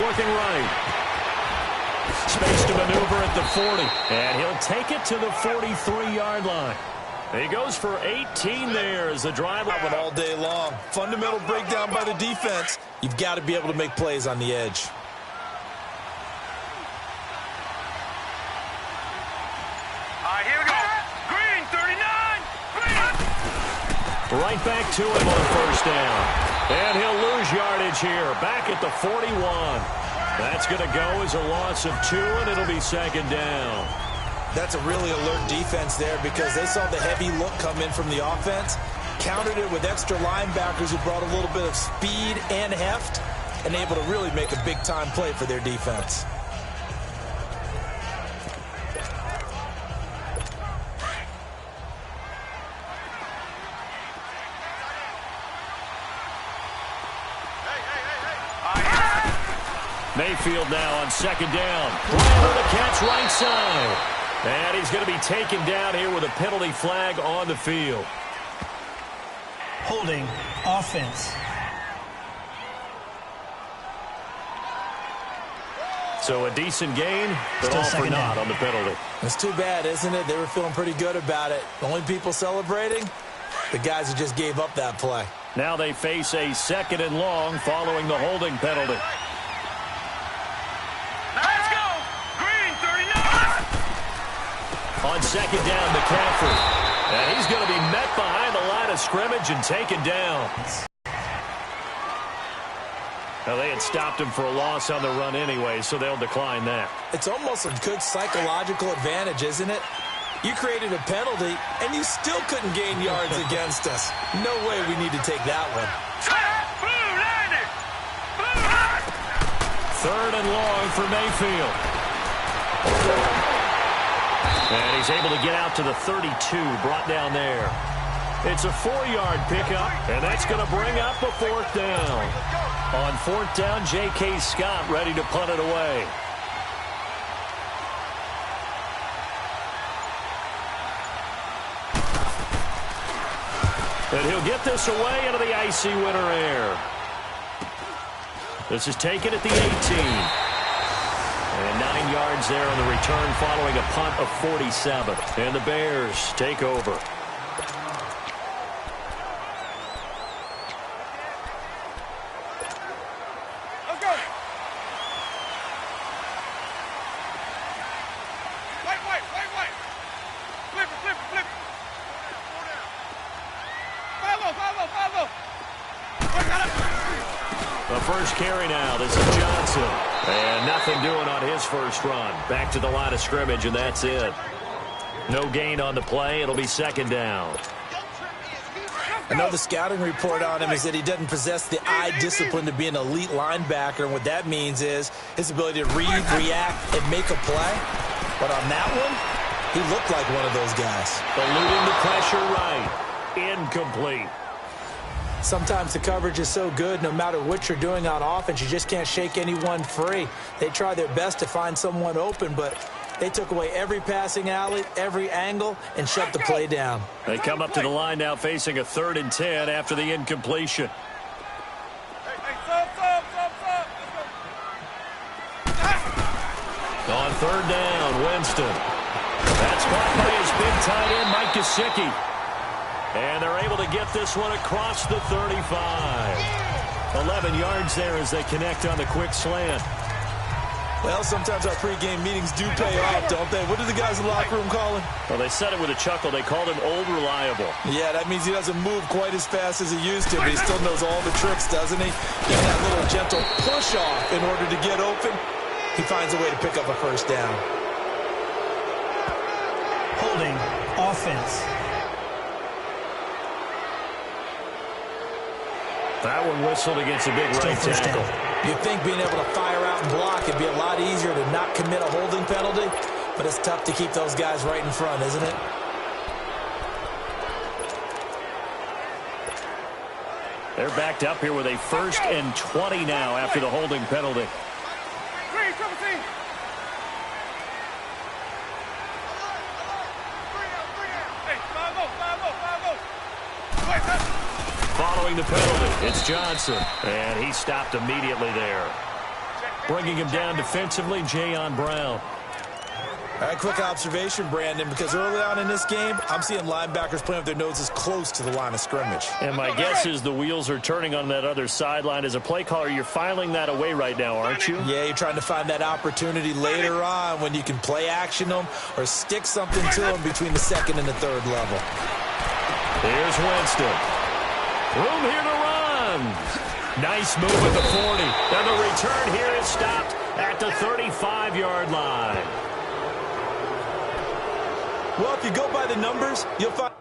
Looking right. Space to maneuver at the 40. And he'll take it to the 43-yard line. He goes for 18 there as the driver. All day long. Fundamental breakdown by the defense. You've got to be able to make plays on the edge. Here we go. Green, 39. Green. Right back to him on first down. And he'll lose yardage here. Back at the 41. That's going to go as a loss of 2, and it'll be second down. That's a really alert defense there because they saw the heavy look come in from the offense, countered it with extra linebackers who brought a little bit of speed and heft, and able to really make a big-time play for their defense. Mayfield now on second down. Bryant with a catch right side. And he's going to be taken down here with a penalty flag on the field. Holding offense. So a decent gain, but Still all for second naught down on the penalty. It's too bad, isn't it? They were feeling pretty good about it. The only people celebrating, the guys who just gave up that play. Now they face a 2nd and long following the holding penalty. Let's go. Green, 39. On second down, McCaffrey. And he's going to be met behind the line of scrimmage and taken down. Now, they had stopped him for a loss on the run anyway, so they'll decline that. It's almost a good psychological advantage, isn't it? You created a penalty, and you still couldn't gain yards against us. No way we need to take that one. Blue, landed. Blue. 3rd and long for Mayfield. And he's able to get out to the 32, brought down there. It's a 4-yard pickup, and that's going to bring up a 4th down. On 4th down, J.K. Scott ready to punt it away. And he'll get this away into the icy winter air. This is taken at the 18. And 9 yards there on the return following a punt of 47. And the Bears take over. Let's go. White. Flip it. Follow. The first carry now. This is Johnson. And nothing doing on his first run. Back to the line of scrimmage, and that's it. No gain on the play. It'll be second down. I know the scouting report on him is that he doesn't possess the eye discipline to be an elite linebacker, and what that means is his ability to read, react, and make a play. But on that one, he looked like one of those guys. Eluding the pressure right. Incomplete. Sometimes the coverage is so good, no matter what you're doing on offense, you just can't shake anyone free. They try their best to find someone open, but they took away every passing alley, every angle, and shut the play down. They come up to the line now facing a 3rd and 10 after the incompletion. On 3rd down, Winston. That's caught by his big tight end, Mike Gesicki. And they're able to get this one across the 35. 11 yards there as they connect on the quick slant. Well, sometimes our pregame meetings do pay off, don't they? What do the guys in the locker room call him? Well, they said it with a chuckle. They called him Old Reliable. Yeah, that means he doesn't move quite as fast as he used to, but he still knows all the tricks, doesn't he? Even that little gentle push-off in order to get open, he finds a way to pick up a first down. Holding offense. That one whistled against a big right tackle. You'd think being able to fire out and block would be a lot easier to not commit a holding penalty, but it's tough to keep those guys right in front, isn't it? They're backed up here with a 1st and 20 now after the holding penalty. Following the penalty, it's Johnson, and he stopped immediately there. Bringing him down defensively, Jayon Brown. All right, quick observation, Brandon, because early on in this game, I'm seeing linebackers playing with their noses close to the line of scrimmage. And my guess is the wheels are turning on that other sideline. As a play caller, you're filing that away right now, aren't you? Yeah, you're trying to find that opportunity later on when you can play action them or stick something to them between the second and the third level. Here's Winston. Room here to run. Nice move at the 40. And the return here is stopped at the 35-yard line. Well, if you go by the numbers, you'll find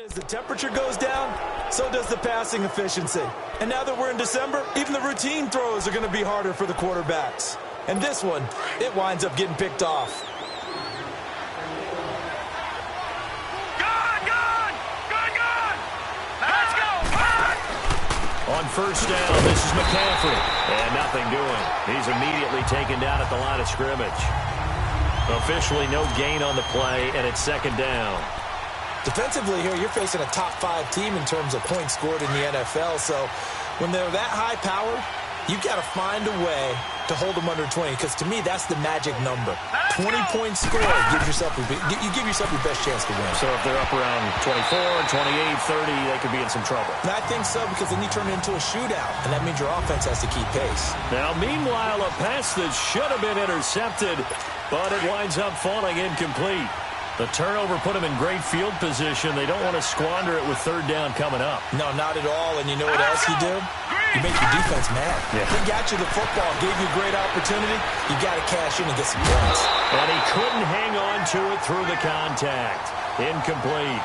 as the temperature goes down, so does the passing efficiency. And now that we're in December, even the routine throws are going to be harder for the quarterbacks. And this one, it winds up getting picked off. On first down, this is McCaffrey. And nothing doing. He's immediately taken down at the line of scrimmage. Officially no gain on the play, and it's second down. Defensively here, you're facing a top 5 team in terms of points scored in the NFL. So when they're that high powered, you got to find a way to hold them under 20, because to me, that's the magic number. 20 points scored, you give yourself your best chance to win. So if they're up around 24, 28, 30, they could be in some trouble. And I think so, because then you turn it into a shootout, and that means your offense has to keep pace. Now, meanwhile, a pass that should have been intercepted, but it winds up falling incomplete. The turnover put him in great field position. They don't want to squander it with third down coming up. No, not at all. And you know what else you do? You make your defense mad. Yeah. They got you the football, gave you a great opportunity. You got to cash in and get some points. And he couldn't hang on to it through the contact. Incomplete.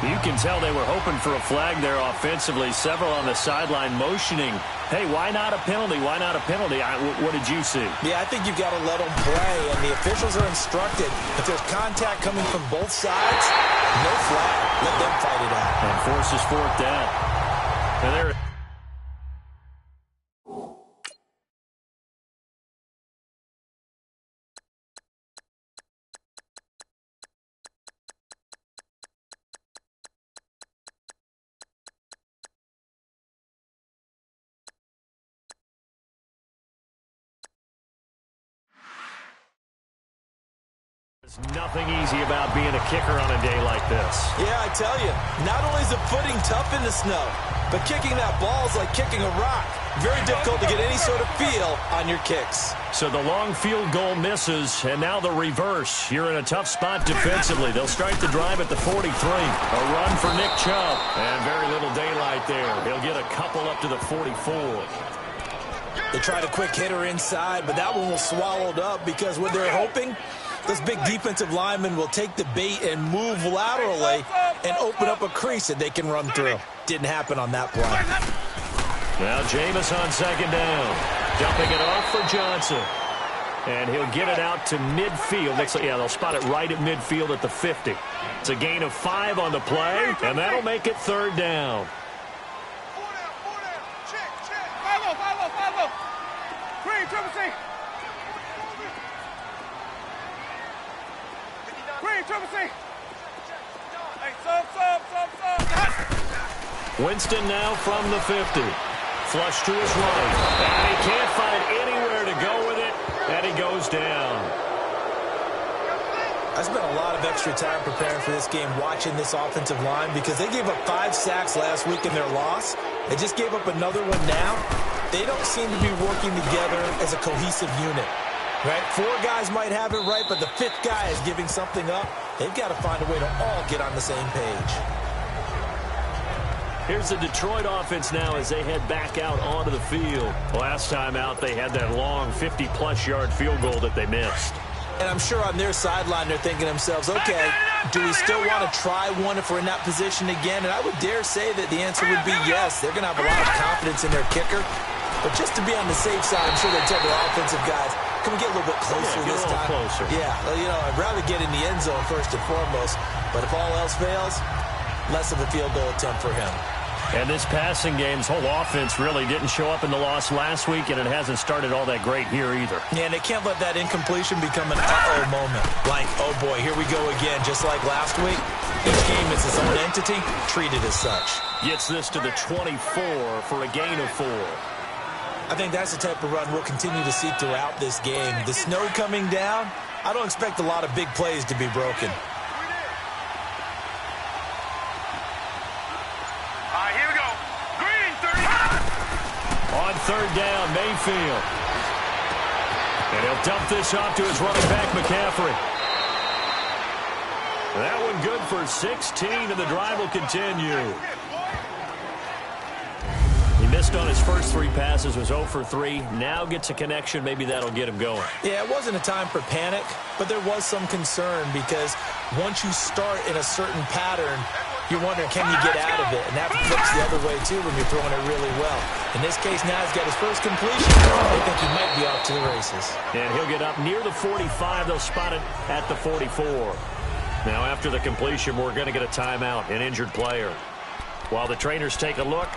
You can tell they were hoping for a flag there offensively. Several on the sideline motioning. Hey, why not a penalty? Why not a penalty? What did you see? Yeah, I think you've got to let them play, and the officials are instructed. If there's contact coming from both sides, no flag. Let them fight it out. And forces fourth down. And there. There's nothing easy about being a kicker on a day like this. Yeah, I tell you, not only is the footing tough in the snow, but kicking that ball is like kicking a rock. Very difficult to get any sort of feel on your kicks. So the long field goal misses, and now the reverse. You're in a tough spot defensively. They'll start the drive at the 43. A run for Nick Chubb. And very little daylight there. He'll get a couple up to the 44. They tried a quick hitter inside, but that one was swallowed up because what they're hoping, those big defensive linemen will take the bait and move laterally and open up a crease that they can run through. Didn't happen on that play. Now Jameis on second down. Dumping it off for Johnson. And he'll get it out to midfield. Looks like, yeah, they'll spot it right at midfield at the 50. It's a gain of 5 on the play, and that'll make it third down. 4 down. Check. 5-0. Green, triple C. Green, triple C. Hey, sub. Winston now from the 50. Flush to his right. And he can't find anywhere to go with it. And he goes down. I spent a lot of extra time preparing for this game watching this offensive line because they gave up 5 sacks last week in their loss. They just gave up another one now. They don't seem to be working together as a cohesive unit. Right? 4 guys might have it right, but the 5th guy is giving something up. They've got to find a way to all get on the same page. Here's the Detroit offense now as they head back out onto the field. Last time out, they had that long 50-plus yard field goal that they missed. And I'm sure on their sideline they're thinking to themselves, okay, do we still want to try one if we're in that position again? And I would dare say that the answer would be yes. They're going to have a lot of confidence in their kicker. But just to be on the safe side, I'm sure they tell their offensive guys, can we get a little bit closer this time? Closer. Yeah, you know, I'd rather get in the end zone first and foremost. But if all else fails, less of a field goal attempt for him. And this passing game's whole offense really didn't show up in the loss last week, and it hasn't started all that great here either. Yeah, and they can't let that incompletion become an uh-oh moment. Like, oh boy, here we go again, just like last week. Each game is its own entity, treated as such. Gets this to the 24 for a gain of 4. I think that's the type of run we'll continue to see throughout this game. The snow coming down, I don't expect a lot of big plays to be broken. On third down, Mayfield. And he'll dump this off to his running back, McCaffrey. That one good for 16, and the drive will continue. He missed on his first 3 passes, was 0 for 3. Now gets a connection. Maybe that'll get him going. Yeah, it wasn't a time for panic, but there was some concern because once you start in a certain pattern, you're wondering, can you get out of it? And that flips the other way, too, when you're throwing it really well. In this case, now he's got his first completion. They think he might be off to the races. And he'll get up near the 45. They'll spot it at the 44. Now, after the completion, we're going to get a timeout, an injured player. While the trainers take a look,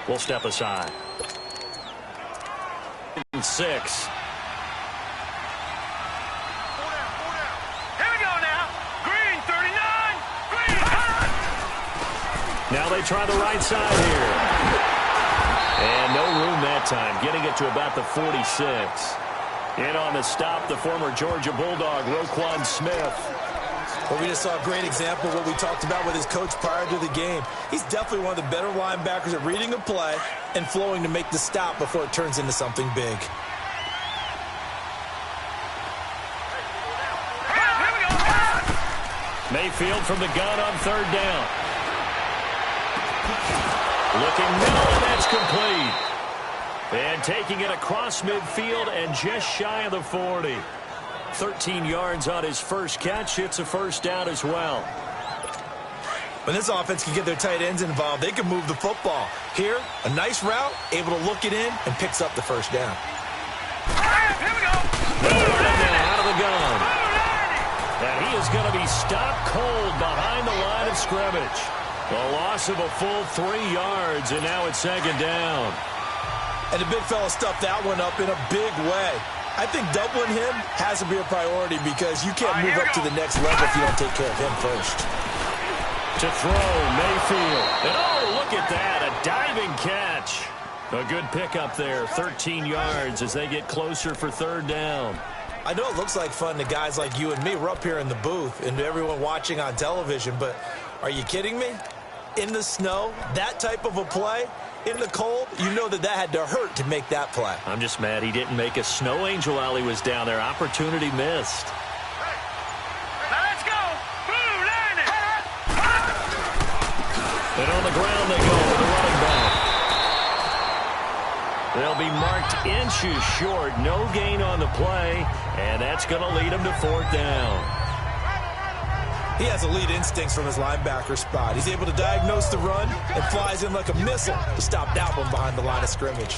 we'll step aside. 6. Now they try the right side here. And no room that time, getting it to about the 46. In on the stop, the former Georgia Bulldog, Roquan Smith. Well, we just saw a great example of what we talked about with his coach prior to the game. He's definitely one of the better linebackers at reading a play and flowing to make the stop before it turns into something big. Mayfield from the gun on third down. Looking middle, and that's complete. And taking it across midfield and just shy of the 40. 13 yards on his first catch. It's a first down as well. When this offense can get their tight ends involved, they can move the football. Here, a nice route, able to look it in, and picks up the first down. Here we go. Out of the gun. And he is going to be stopped cold behind the line of scrimmage. A loss of a full 3 yards, and now it's second down. And the big fella stuffed that one up in a big way. I think doubling him has to be a priority because you can't move up to the next level if you don't take care of him first. To throw, Mayfield. And oh, look at that, a diving catch. A good pickup there, 13 yards as they get closer for third down. I know it looks like fun to guys like you and me. We're up here in the booth and everyone watching on television, but are you kidding me? In the snow, that type of a play, in the cold, you know that had to hurt to make that play. I'm just mad he didn't make a snow angel while he was down there. Opportunity missed. Now let's go. Blue line it. And on the ground they go with the running back. They'll be marked inches short. No gain on the play, and that's going to lead them to fourth down. He has elite instincts from his linebacker spot. He's able to diagnose the run and flies in like a missile to stop that one behind the line of scrimmage.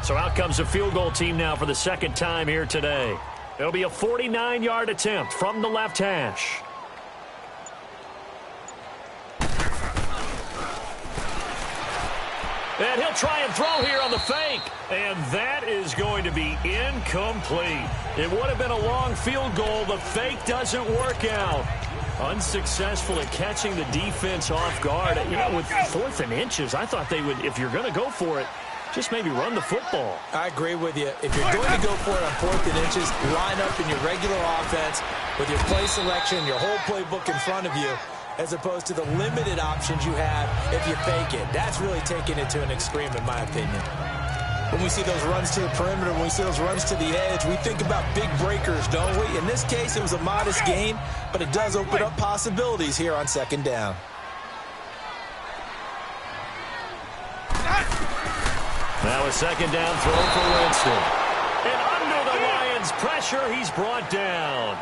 So out comes the field goal team now for the second time here today. It'll be a 49-yard attempt from the left hash. And he'll try and throw here on the fake. And that is going to be incomplete. It would have been a long field goal. The fake doesn't work out. Unsuccessful at catching the defense off guard. You know, with 4th and inches, I thought they would, if you're going to go for it, just maybe run the football. I agree with you. If you're going to go for it on 4th and inches, line up in your regular offense with your play selection, your whole playbook in front of you, as opposed to the limited options you have if you fake it. That's really taking it to an extreme, in my opinion. When we see those runs to the perimeter, when we see those runs to the edge, we think about big breakers, don't we? In this case, it was a modest gain, but it does open up possibilities here on second down. Now a second down throw for Winston. And under the Lions' pressure, he's brought down.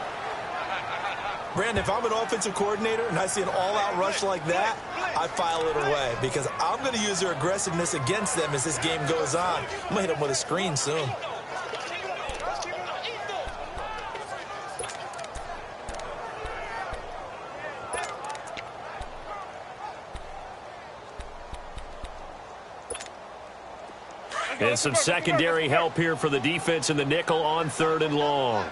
Brandon, if I'm an offensive coordinator and I see an all-out rush like that, I file it away because I'm going to use their aggressiveness against them as this game goes on. I'm going to hit them with a screen soon. And some secondary help here for the defense in the nickel on 3rd and long.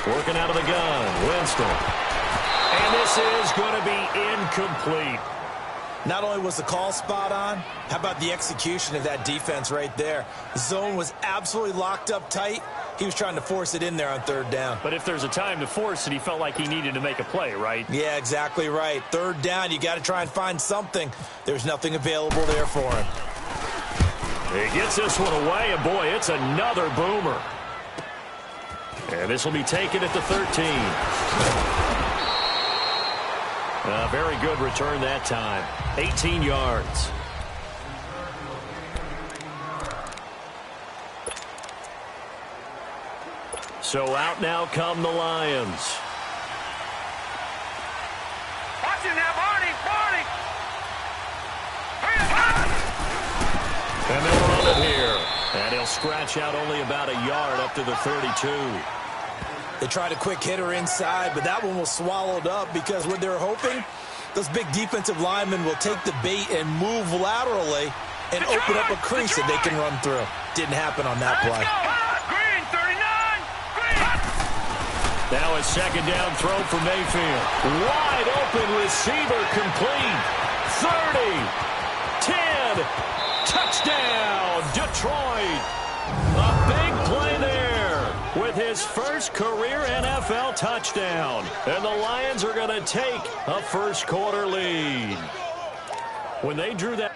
Working out of the gun, Winston. And this is going to be incomplete. Not only was the call spot on, how about the execution of that defense right there? The zone was absolutely locked up tight. He was trying to force it in there on 3rd down. But if there's a time to force it, he felt like he needed to make a play, right? Yeah, exactly right. 3rd down, you got to try and find something. There's nothing available there for him. He gets this one away, and boy, it's another boomer. And this will be taken at the 13. A very good return that time. 18 yards. So out now come the Lions. Watch it now, Barney! Barney! And they'll run it here. And he'll scratch out only about a yard up to the 32. They tried a quick hitter inside, but that one was swallowed up because what they're hoping, those big defensive linemen will take the bait and move laterally and open up a crease that they can run through. Didn't happen on that play. Green, 39! Green! Now a 2nd down throw for Mayfield. Wide open receiver complete. 30, 10, touchdown, Detroit. A big play there with his first career NFL touchdown. And the Lions are going to take a 1st quarter lead. When they drew that...